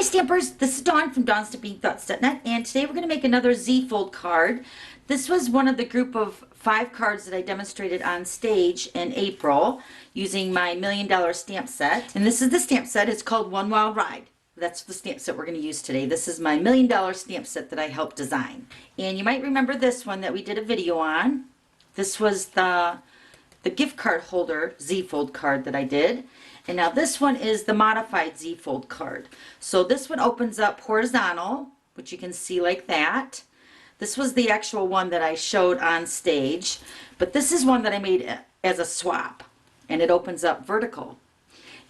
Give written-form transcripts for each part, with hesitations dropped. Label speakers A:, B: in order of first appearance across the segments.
A: Stampers, this is Dawn from DawnStampingThoughts.net, and today we're going to make another Z-fold card. This was one of the group of 5 cards that I demonstrated on stage in April using my $1 Million stamp set. And this is the stamp set. It's called One Wild Ride. That's the stamp set we're going to use today. This is my $1 Million stamp set that I helped design. And you might remember this one that we did a video on. This was the gift card holder Z-fold card that I did. And now this one is the modified Z-fold card. So this one opens up horizontal, which you can see like that. This was the actual one that I showed on stage, but this is one that I made as a swap, and it opens up vertical.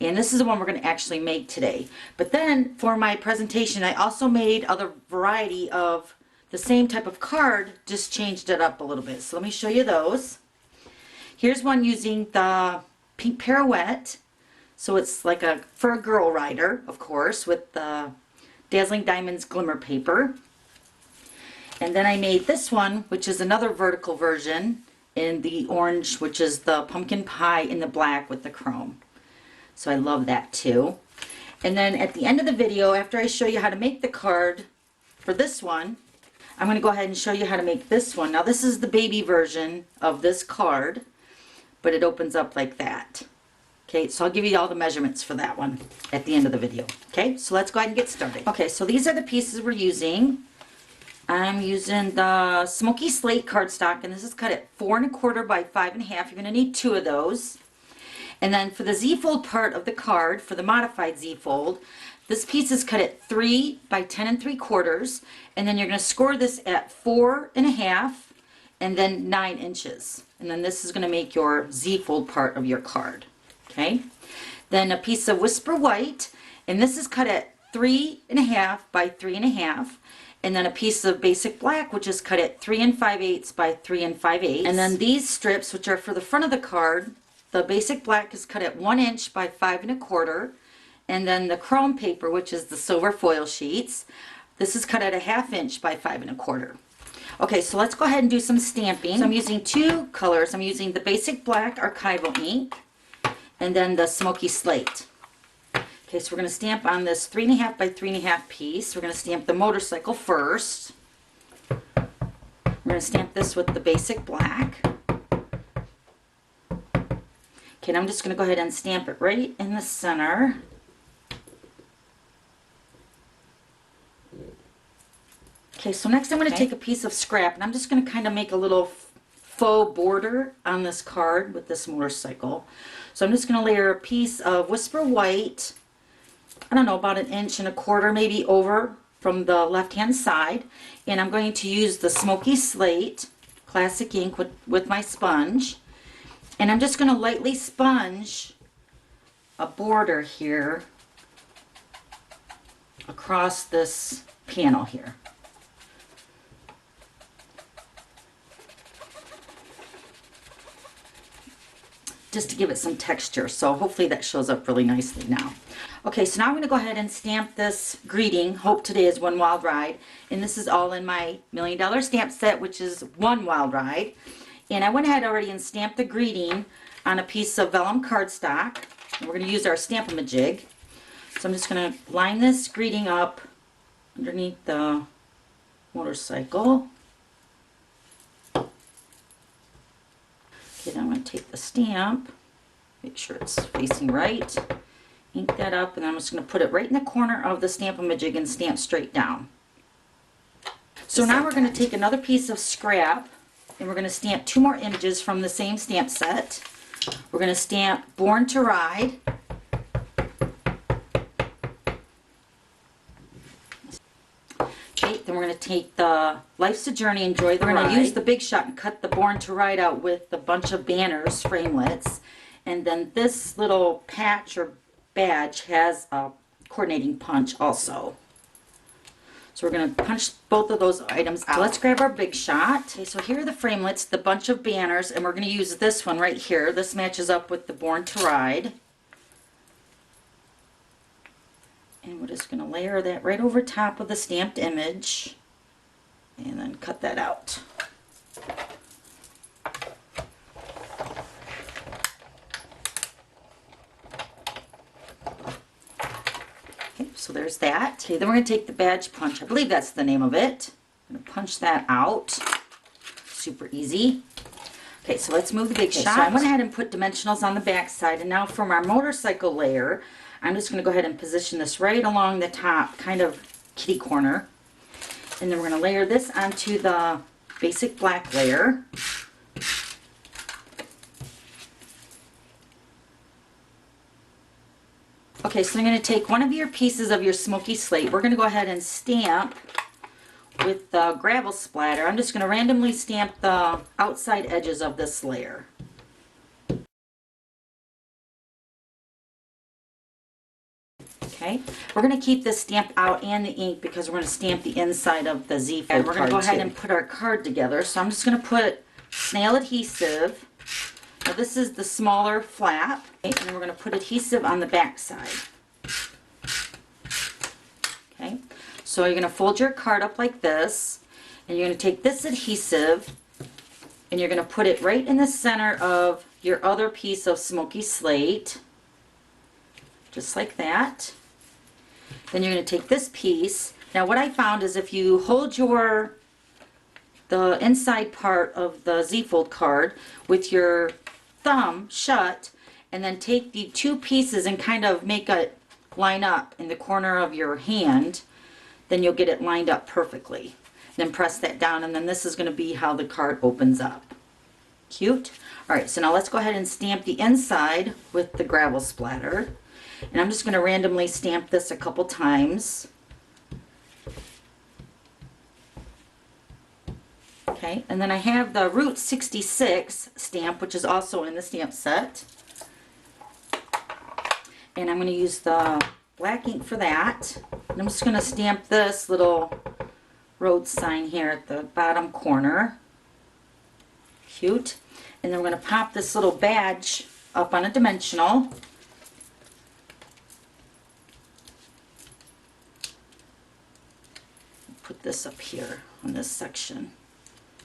A: And this is the one we're going to actually make today. But then for my presentation, I also made other variety of the same type of card, just changed it up a little bit. So let me show you those. Here's one using the pink pirouette. So it's like for a girl rider, of course, with the Dazzling Diamonds glimmer paper. And then I made this one, which is another vertical version in the orange, which is the pumpkin pie in the black with the chrome. So I love that too. And then at the end of the video, after I show you how to make the card for this one, I'm going to go ahead and show you how to make this one. Now this is the baby version of this card, but it opens up like that. Okay, so I'll give you all the measurements for that one at the end of the video. Okay, so let's go ahead and get started. Okay, so these are the pieces we're using. I'm using the Smoky Slate cardstock, and this is cut at 4 1/4 by 5 1/2. You're going to need 2 of those. And then for the Z-fold part of the card, for the modified Z-fold, this piece is cut at 3 by 10 3/4, and then you're going to score this at 4 1/2 and then 9 inches. And then this is going to make your Z-fold part of your card. Okay, then a piece of Whisper White, and this is cut at 3 1/2 by 3 1/2, and then a piece of Basic Black, which is cut at 3 5/8 by 3 5/8, and then these strips, which are for the front of the card, the Basic Black is cut at 1 inch by 5 1/4, and then the chrome paper, which is the silver foil sheets, this is cut at 1/2 inch by 5 1/4. Okay, so let's go ahead and do some stamping. So I'm using 2 colors. I'm using the Basic Black Archival ink, and then the Smoky Slate. Okay, so we're going to stamp on this 3 1/2 by 3 1/2 piece. We're going to stamp the motorcycle first. We're going to stamp this with the Basic Black. Okay, and I'm just going to go ahead and stamp it right in the center. Okay, so next I'm going to take a piece of scrap, and I'm just going to kind of make a little faux border on this card with this motorcycle. So I'm just going to layer a piece of Whisper White, I don't know, about 1 1/4 inches maybe over from the left hand side, and I'm going to use the Smoky Slate classic ink with my sponge, and I'm just going to lightly sponge a border here across this panel here. Just to give it some texture, so hopefully that shows up really nicely now. Okay, so now I'm going to go ahead and stamp this greeting, Hope Today is One Wild Ride, and this is all in my $1 Million stamp set, which is One Wild Ride. And I went ahead already and stamped the greeting on a piece of vellum cardstock, and we're going to use our Stamp-A-Ma-Jig. So I'm just going to line this greeting up underneath the motorcycle. Okay, now I'm going to take the stamp, make sure it's facing right, ink that up, and then I'm just going to put it right in the corner of the Stamp-A-Ma-Jig and stamp straight down. So now we're going to take another piece of scrap, and we're going to stamp 2 more images from the same stamp set. We're going to stamp Born to Ride. Then we're going to take the Life's a Journey, Enjoy the Ride. We're going to use the Big Shot and cut the Born to Ride out with a bunch of banners, framelits. And then this little patch or badge has a coordinating punch also. So we're going to punch both of those items out. So let's grab our Big Shot. Okay, so here are the framelits, the bunch of banners, and we're going to use this one right here. This matches up with the Born to Ride. And we're just going to layer that right over top of the stamped image and then cut that out. So there's that. Okay, then we're going to take the badge punch. I believe that's the name of it. I'm going to punch that out. Super easy. Okay, so let's move the big shot. So I went ahead and put dimensionals on the back side, and now from our motorcycle layer, I'm just going to go ahead and position this right along the top, kind of kitty corner. And then we're going to layer this onto the basic black layer. Okay, so I'm going to take one of your pieces of your smoky slate. We're going to go ahead and stamp with the gravel splatter. I'm just going to randomly stamp the outside edges of this layer. Okay, we're going to keep this stamped out and the ink because we're going to stamp the inside of the Z fold card. And we're going to go ahead and put our card together. So I'm just going to put snail adhesive. Now this is the smaller flap, okay, and then we're going to put adhesive on the back side. Okay, so you're going to fold your card up like this, and you're going to take this adhesive and you're going to put it right in the center of your other piece of smoky slate, just like that. Then you're going to take this piece. Now what I found is if you hold the inside part of the Z-fold card with your thumb shut, and then take the two pieces and kind of make it line up in the corner of your hand, then you'll get it lined up perfectly. Then press that down, and then this is going to be how the card opens up. Cute. Alright, so now let's go ahead and stamp the inside with the gravel splatter. And I'm just going to randomly stamp this a couple times. Okay, and then I have the Route 66 stamp, which is also in the stamp set. And I'm going to use the black ink for that. And I'm just going to stamp this little road sign here at the bottom corner. Cute. And then we're going to pop this little badge up on a dimensional. Put this up here on this section.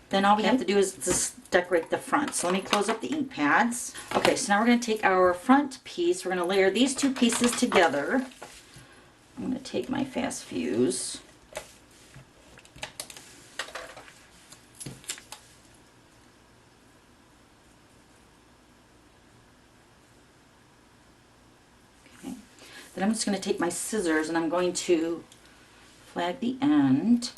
A: Then all we have to do is just decorate the front. So let me close up the ink pads. Okay, so now we're going to take our front piece. We're going to layer these two pieces together. I'm going to take my fast fuse. Okay. Then I'm just going to take my scissors and I'm going to flag the end.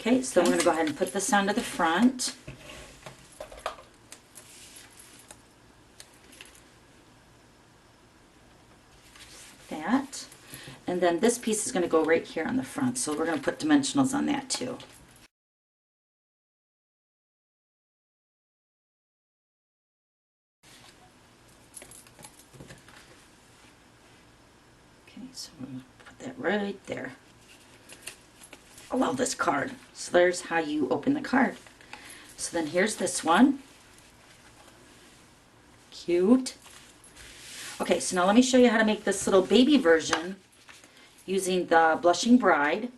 A: Okay, so I'm going to go ahead and put this onto the front. Like that. And then this piece is going to go right here on the front, so we're going to put dimensionals on that too. Okay, so we're going to put that right there. I love this card. So there's how you open the card. So then here's this one. Cute. Okay, so now let me show you how to make this little baby version using the Blushing Bride.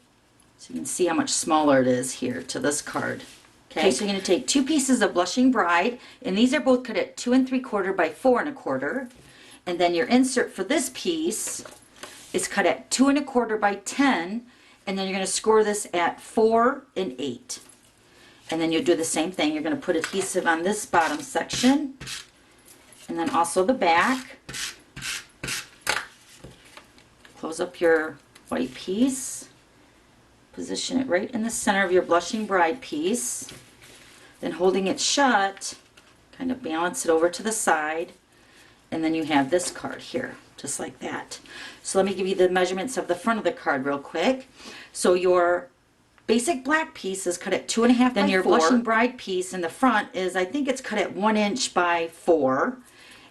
A: So you can see how much smaller it is here to this card. Okay, so you're going to take two pieces of Blushing Bride, and these are both cut at 2 3/4 by 4 1/4. And then your insert for this piece is cut at 2 1/4 by 10. And then you're going to score this at 4 and 8. And then you'll do the same thing. You're going to put adhesive on this bottom section. And then also the back. Close up your white piece. Position it right in the center of your Blushing Bride piece. Then holding it shut, kind of balance it over to the side. And then you have this card here, just like that. So let me give you the measurements of the front of the card real quick. So your basic black piece is cut at 2 1/2 by 4. Then your Blushing Bride piece in the front is, I think it's cut at 1 inch by 4.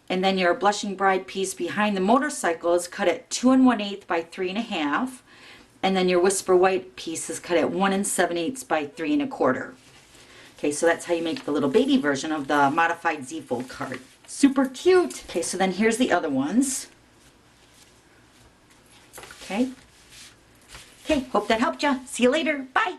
A: And then your Blushing Bride piece behind the motorcycle is cut at 2 1/8 by 3 1/2. And then your Whisper White piece is cut at 1 7/8 by 3 1/4. Okay, so that's how you make the little baby version of the modified Z-fold card. Super cute. Okay, so then here's the other ones. Okay. Okay, hope that helped you. See you later. Bye.